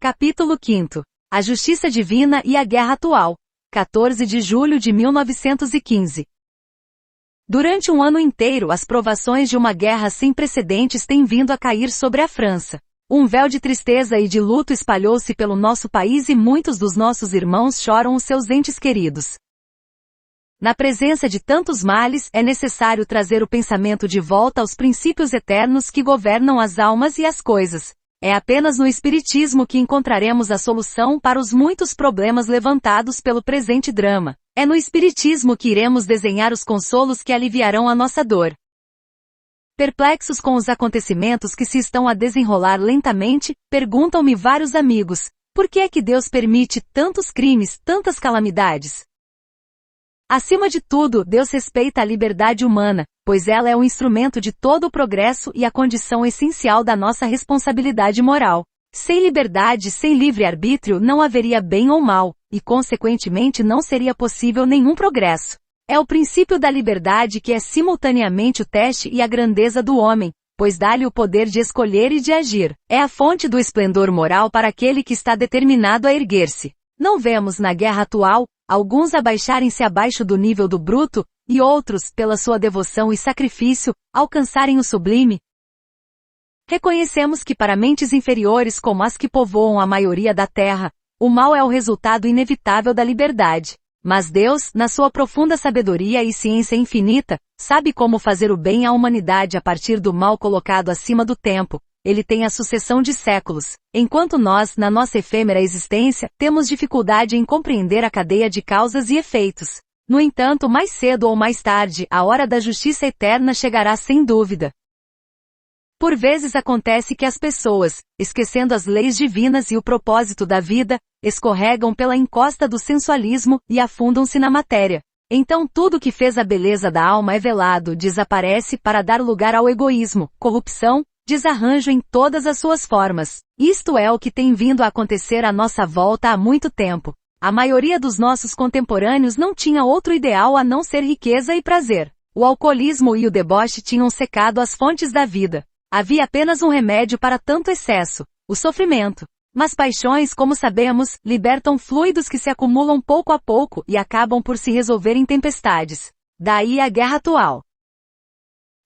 Capítulo 5. A Justiça Divina e a Guerra Atual. 14 de julho de 1915. Durante um ano inteiro, as provações de uma guerra sem precedentes têm vindo a cair sobre a França. Um véu de tristeza e de luto espalhou-se pelo nosso país e muitos dos nossos irmãos choram os seus entes queridos. Na presença de tantos males, é necessário trazer o pensamento de volta aos princípios eternos que governam as almas e as coisas. É apenas no Espiritismo que encontraremos a solução para os muitos problemas levantados pelo presente drama. É no Espiritismo que iremos desenhar os consolos que aliviarão a nossa dor. Perplexos com os acontecimentos que se estão a desenrolar lentamente, perguntam-me vários amigos: por que é que Deus permite tantos crimes, tantas calamidades? Acima de tudo, Deus respeita a liberdade humana, pois ela é o instrumento de todo o progresso e a condição essencial da nossa responsabilidade moral. Sem liberdade, sem livre-arbítrio, não haveria bem ou mal, e consequentemente não seria possível nenhum progresso. É o princípio da liberdade que é simultaneamente o teste e a grandeza do homem, pois dá-lhe o poder de escolher e de agir. É a fonte do esplendor moral para aquele que está determinado a erguer-se. Não vemos na guerra atual alguns abaixarem-se abaixo do nível do bruto, e outros, pela sua devoção e sacrifício, alcançarem o sublime. Reconhecemos que para mentes inferiores como as que povoam a maioria da terra, o mal é o resultado inevitável da liberdade. Mas Deus, na sua profunda sabedoria e ciência infinita, sabe como fazer o bem à humanidade a partir do mal colocado acima do tempo. Ele tem a sucessão de séculos, enquanto nós, na nossa efêmera existência, temos dificuldade em compreender a cadeia de causas e efeitos. No entanto, mais cedo ou mais tarde, a hora da justiça eterna chegará sem dúvida. Por vezes acontece que as pessoas, esquecendo as leis divinas e o propósito da vida, escorregam pela encosta do sensualismo e afundam-se na matéria. Então tudo que fez a beleza da alma é velado, desaparece para dar lugar ao egoísmo, corrupção, desarranjo em todas as suas formas. Isto é o que tem vindo a acontecer à nossa volta há muito tempo. A maioria dos nossos contemporâneos não tinha outro ideal a não ser riqueza e prazer. O alcoolismo e o deboche tinham secado as fontes da vida. Havia apenas um remédio para tanto excesso: o sofrimento. Mas paixões, como sabemos, libertam fluidos que se acumulam pouco a pouco e acabam por se resolver em tempestades. Daí a guerra atual.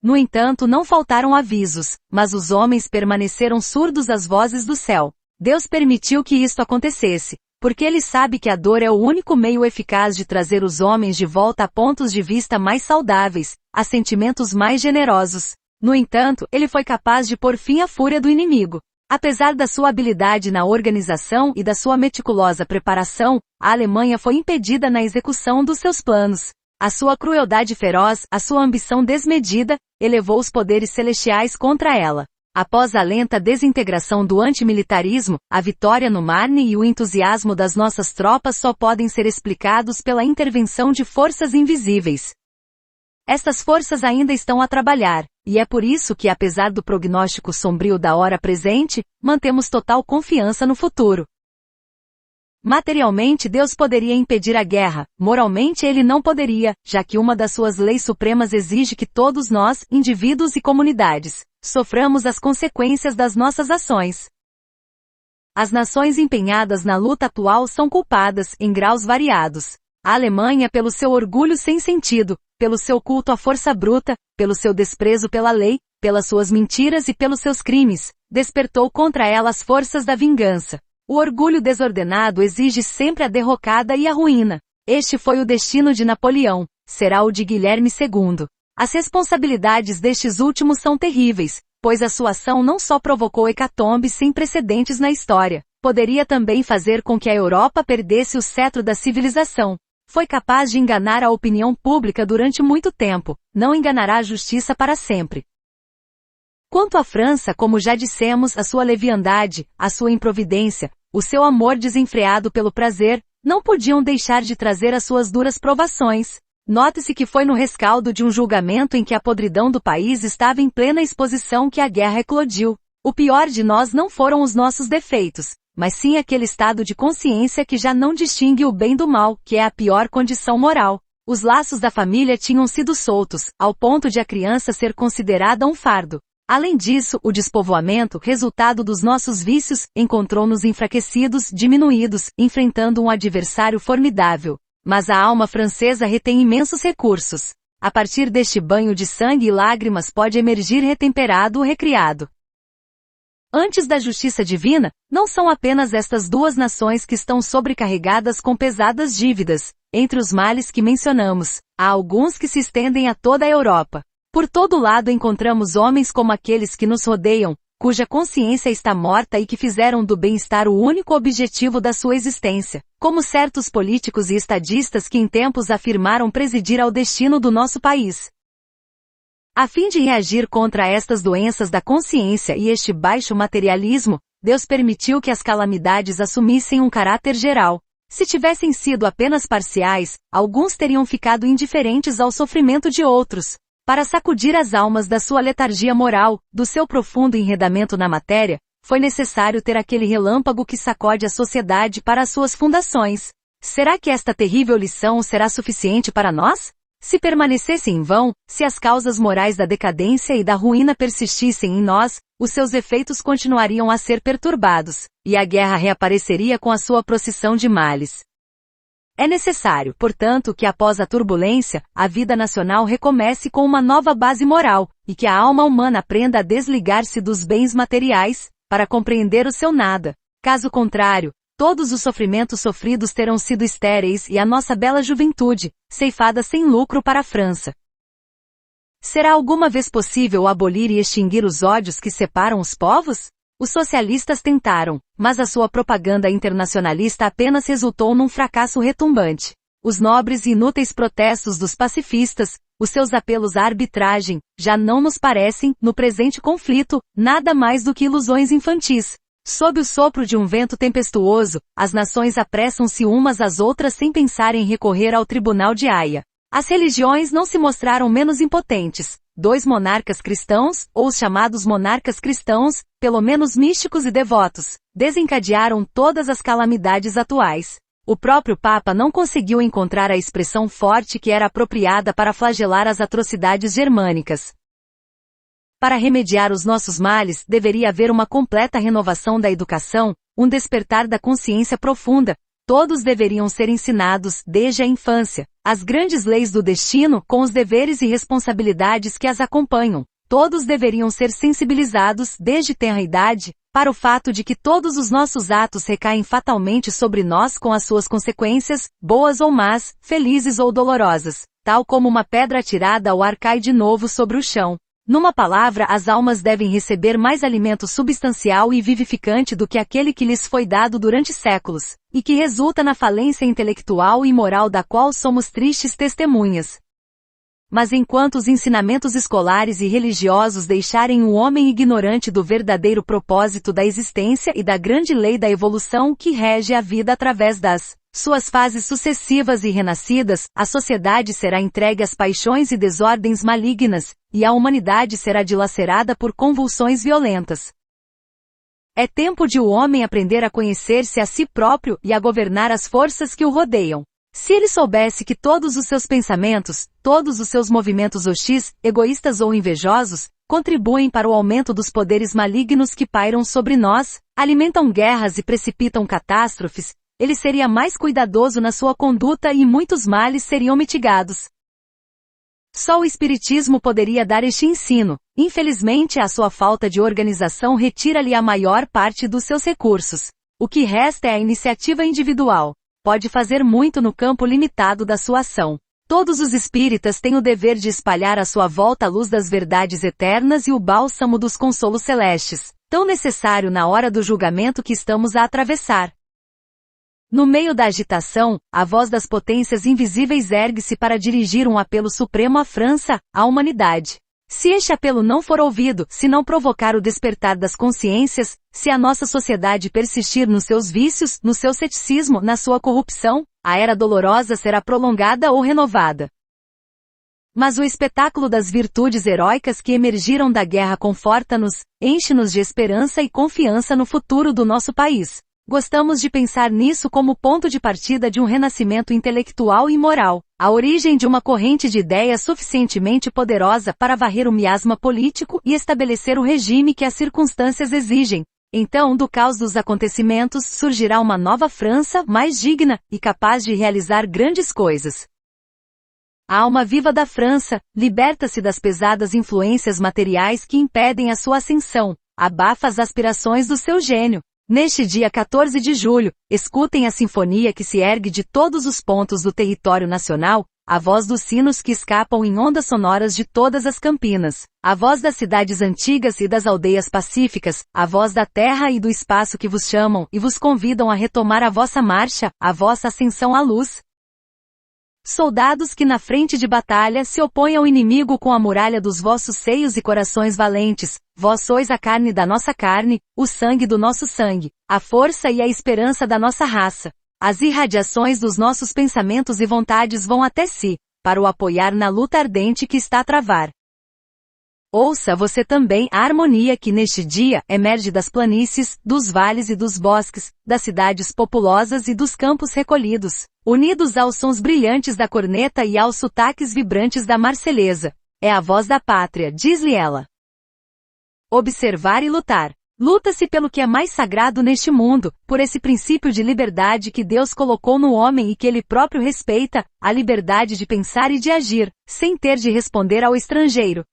No entanto, não faltaram avisos, mas os homens permaneceram surdos às vozes do céu. Deus permitiu que isto acontecesse, porque Ele sabe que a dor é o único meio eficaz de trazer os homens de volta a pontos de vista mais saudáveis, a sentimentos mais generosos. No entanto, Ele foi capaz de pôr fim à fúria do inimigo. Apesar da sua habilidade na organização e da sua meticulosa preparação, a Alemanha foi impedida na execução dos seus planos. A sua crueldade feroz, a sua ambição desmedida, elevou os poderes celestiais contra ela. Após a lenta desintegração do antimilitarismo, a vitória no Marne e o entusiasmo das nossas tropas só podem ser explicados pela intervenção de forças invisíveis. Estas forças ainda estão a trabalhar, e é por isso que, apesar do prognóstico sombrio da hora presente, mantemos total confiança no futuro. Materialmente Deus poderia impedir a guerra, moralmente Ele não poderia, já que uma das suas leis supremas exige que todos nós, indivíduos e comunidades, soframos as consequências das nossas ações. As nações empenhadas na luta atual são culpadas, em graus variados. A Alemanha pelo seu orgulho sem sentido, pelo seu culto à força bruta, pelo seu desprezo pela lei, pelas suas mentiras e pelos seus crimes, despertou contra ela as forças da vingança. O orgulho desordenado exige sempre a derrocada e a ruína. Este foi o destino de Napoleão, será o de Guilherme II. As responsabilidades destes últimos são terríveis, pois a sua ação não só provocou hecatombes sem precedentes na história, poderia também fazer com que a Europa perdesse o cetro da civilização. Foi capaz de enganar a opinião pública durante muito tempo, não enganará a justiça para sempre. Quanto à França, como já dissemos, a sua leviandade, a sua improvidência, o seu amor desenfreado pelo prazer, não podiam deixar de trazer as suas duras provações. Note-se que foi no rescaldo de um julgamento em que a podridão do país estava em plena exposição que a guerra eclodiu. O pior de nós não foram os nossos defeitos, mas sim aquele estado de consciência que já não distingue o bem do mal, que é a pior condição moral. Os laços da família tinham sido soltos, ao ponto de a criança ser considerada um fardo. Além disso, o despovoamento, resultado dos nossos vícios, encontrou-nos enfraquecidos, diminuídos, enfrentando um adversário formidável. Mas a alma francesa retém imensos recursos. A partir deste banho de sangue e lágrimas pode emergir retemperado ou recriado. Antes da justiça divina, não são apenas estas duas nações que estão sobrecarregadas com pesadas dívidas. Entre os males que mencionamos, há alguns que se estendem a toda a Europa. Por todo lado encontramos homens como aqueles que nos rodeiam, cuja consciência está morta e que fizeram do bem-estar o único objetivo da sua existência, como certos políticos e estadistas que em tempos afirmaram presidir ao destino do nosso país. A fim de reagir contra estas doenças da consciência e este baixo materialismo, Deus permitiu que as calamidades assumissem um caráter geral. Se tivessem sido apenas parciais, alguns teriam ficado indiferentes ao sofrimento de outros. Para sacudir as almas da sua letargia moral, do seu profundo enredamento na matéria, foi necessário ter aquele relâmpago que sacode a sociedade para as suas fundações. Será que esta terrível lição será suficiente para nós? Se permanecesse em vão, se as causas morais da decadência e da ruína persistissem em nós, os seus efeitos continuariam a ser perturbados, e a guerra reapareceria com a sua procissão de males. É necessário, portanto, que após a turbulência, a vida nacional recomece com uma nova base moral, e que a alma humana aprenda a desligar-se dos bens materiais, para compreender o seu nada. Caso contrário, todos os sofrimentos sofridos terão sido estéreis e a nossa bela juventude, ceifada sem lucro para a França. Será alguma vez possível abolir e extinguir os ódios que separam os povos? Os socialistas tentaram, mas a sua propaganda internacionalista apenas resultou num fracasso retumbante. Os nobres e inúteis protestos dos pacifistas, os seus apelos à arbitragem, já não nos parecem, no presente conflito, nada mais do que ilusões infantis. Sob o sopro de um vento tempestuoso, as nações apressam-se umas às outras sem pensar em recorrer ao Tribunal de Haia. As religiões não se mostraram menos impotentes. 2 monarcas cristãos, ou os chamados monarcas cristãos, pelo menos místicos e devotos, desencadearam todas as calamidades atuais. O próprio Papa não conseguiu encontrar a expressão forte que era apropriada para flagelar as atrocidades germânicas. Para remediar os nossos males, deveria haver uma completa renovação da educação, um despertar da consciência profunda. Todos deveriam ser ensinados, desde a infância, as grandes leis do destino, com os deveres e responsabilidades que as acompanham. Todos deveriam ser sensibilizados, desde tenra idade, para o fato de que todos os nossos atos recaem fatalmente sobre nós com as suas consequências, boas ou más, felizes ou dolorosas, tal como uma pedra atirada ao ar cai de novo sobre o chão. Numa palavra, as almas devem receber mais alimento substancial e vivificante do que aquele que lhes foi dado durante séculos, e que resulta na falência intelectual e moral da qual somos tristes testemunhas. Mas enquanto os ensinamentos escolares e religiosos deixarem o homem ignorante do verdadeiro propósito da existência e da grande lei da evolução que rege a vida através das suas fases sucessivas e renascidas, a sociedade será entregue às paixões e desordens malignas, e a humanidade será dilacerada por convulsões violentas. É tempo de o homem aprender a conhecer-se a si próprio e a governar as forças que o rodeiam. Se ele soubesse que todos os seus pensamentos, todos os seus movimentos hostis, egoístas ou invejosos, contribuem para o aumento dos poderes malignos que pairam sobre nós, alimentam guerras e precipitam catástrofes, ele seria mais cuidadoso na sua conduta e muitos males seriam mitigados. Só o Espiritismo poderia dar este ensino. Infelizmente, a sua falta de organização retira-lhe a maior parte dos seus recursos. O que resta é a iniciativa individual. Pode fazer muito no campo limitado da sua ação. Todos os espíritas têm o dever de espalhar à sua volta a luz das verdades eternas e o bálsamo dos consolos celestes, tão necessário na hora do julgamento que estamos a atravessar. No meio da agitação, a voz das potências invisíveis ergue-se para dirigir um apelo supremo à França, à humanidade. Se este apelo não for ouvido, se não provocar o despertar das consciências, se a nossa sociedade persistir nos seus vícios, no seu ceticismo, na sua corrupção, a era dolorosa será prolongada ou renovada. Mas o espetáculo das virtudes heróicas que emergiram da guerra conforta-nos, enche-nos de esperança e confiança no futuro do nosso país. Gostamos de pensar nisso como ponto de partida de um renascimento intelectual e moral, a origem de uma corrente de ideias suficientemente poderosa para varrer o miasma político e estabelecer o regime que as circunstâncias exigem. Então, do caos dos acontecimentos, surgirá uma nova França, mais digna e capaz de realizar grandes coisas. A alma viva da França liberta-se das pesadas influências materiais que impedem a sua ascensão, abafa as aspirações do seu gênio. Neste dia 14 de julho, escutem a sinfonia que se ergue de todos os pontos do território nacional, a voz dos sinos que escapam em ondas sonoras de todas as campinas, a voz das cidades antigas e das aldeias pacíficas, a voz da terra e do espaço que vos chamam e vos convidam a retomar a vossa marcha, a vossa ascensão à luz. Soldados que na frente de batalha se opõem ao inimigo com a muralha dos vossos seios e corações valentes, vós sois a carne da nossa carne, o sangue do nosso sangue, a força e a esperança da nossa raça. As irradiações dos nossos pensamentos e vontades vão até si, para o apoiar na luta ardente que está a travar. Ouça você também a harmonia que neste dia emerge das planícies, dos vales e dos bosques, das cidades populosas e dos campos recolhidos, unidos aos sons brilhantes da corneta e aos sotaques vibrantes da Marselhesa. É a voz da pátria, diz-lhe ela. Observar e lutar. Luta-se pelo que é mais sagrado neste mundo, por esse princípio de liberdade que Deus colocou no homem e que ele próprio respeita, a liberdade de pensar e de agir, sem ter de responder ao estrangeiro.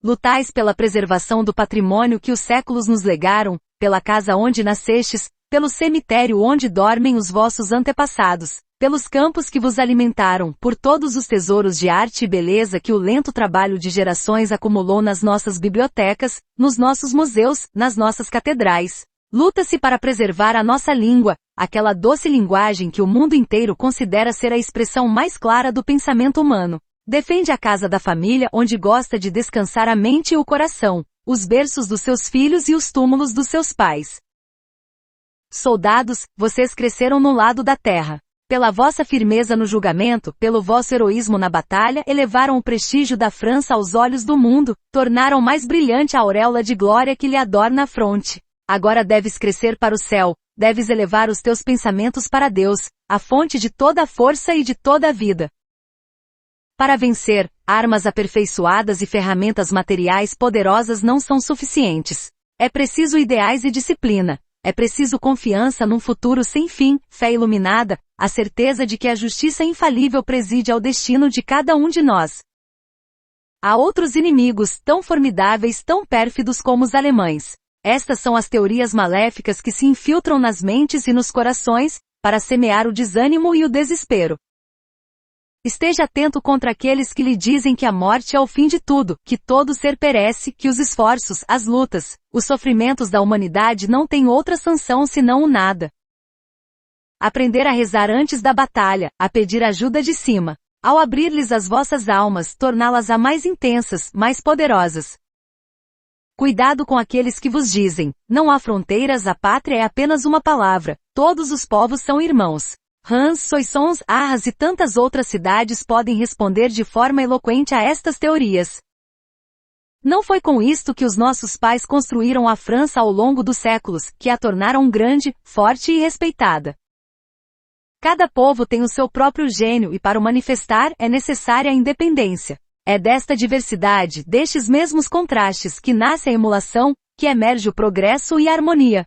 Lutais pela preservação do patrimônio que os séculos nos legaram, pela casa onde nascestes, pelo cemitério onde dormem os vossos antepassados, pelos campos que vos alimentaram, por todos os tesouros de arte e beleza que o lento trabalho de gerações acumulou nas nossas bibliotecas, nos nossos museus, nas nossas catedrais. Luta-se para preservar a nossa língua, aquela doce linguagem que o mundo inteiro considera ser a expressão mais clara do pensamento humano. Defende a casa da família onde gosta de descansar a mente e o coração, os berços dos seus filhos e os túmulos dos seus pais. Soldados, vocês cresceram no lado da terra. Pela vossa firmeza no julgamento, pelo vosso heroísmo na batalha, elevaram o prestígio da França aos olhos do mundo, tornaram mais brilhante a auréola de glória que lhe adorna a fronte. Agora deves crescer para o céu, deves elevar os teus pensamentos para Deus, a fonte de toda a força e de toda a vida. Para vencer, armas aperfeiçoadas e ferramentas materiais poderosas não são suficientes. É preciso ideais e disciplina. É preciso confiança num futuro sem fim, fé iluminada, a certeza de que a justiça infalível preside ao destino de cada um de nós. Há outros inimigos tão formidáveis, tão pérfidos como os alemães. Estas são as teorias maléficas que se infiltram nas mentes e nos corações, para semear o desânimo e o desespero. Esteja atento contra aqueles que lhe dizem que a morte é o fim de tudo, que todo ser perece, que os esforços, as lutas, os sofrimentos da humanidade não têm outra sanção senão o nada. Aprender a rezar antes da batalha, a pedir ajuda de cima, ao abrir-lhes as vossas almas, torná-las a mais intensas, mais poderosas. Cuidado com aqueles que vos dizem, não há fronteiras, a pátria é apenas uma palavra, todos os povos são irmãos. Reims, Soissons, Arras e tantas outras cidades podem responder de forma eloquente a estas teorias. Não foi com isto que os nossos pais construíram a França ao longo dos séculos, que a tornaram grande, forte e respeitada. Cada povo tem o seu próprio gênio e para o manifestar é necessária a independência. É desta diversidade, destes mesmos contrastes, que nasce a emulação, que emerge o progresso e a harmonia.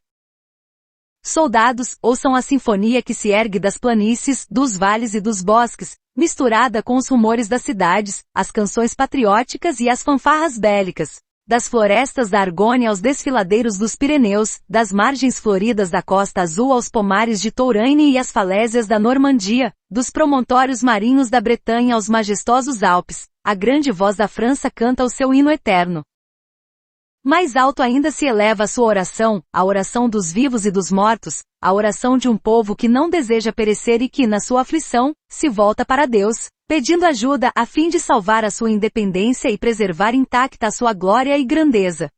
Soldados, ouçam a sinfonia que se ergue das planícies, dos vales e dos bosques, misturada com os rumores das cidades, as canções patrióticas e as fanfarras bélicas. Das florestas da Argônia aos desfiladeiros dos Pirineus, das margens floridas da Costa Azul aos pomares de Touraine e as falésias da Normandia, dos promontórios marinhos da Bretanha aos majestosos Alpes, a grande voz da França canta o seu hino eterno. Mais alto ainda se eleva a sua oração, a oração dos vivos e dos mortos, a oração de um povo que não deseja perecer e que, na sua aflição, se volta para Deus, pedindo ajuda a fim de salvar a sua independência e preservar intacta a sua glória e grandeza.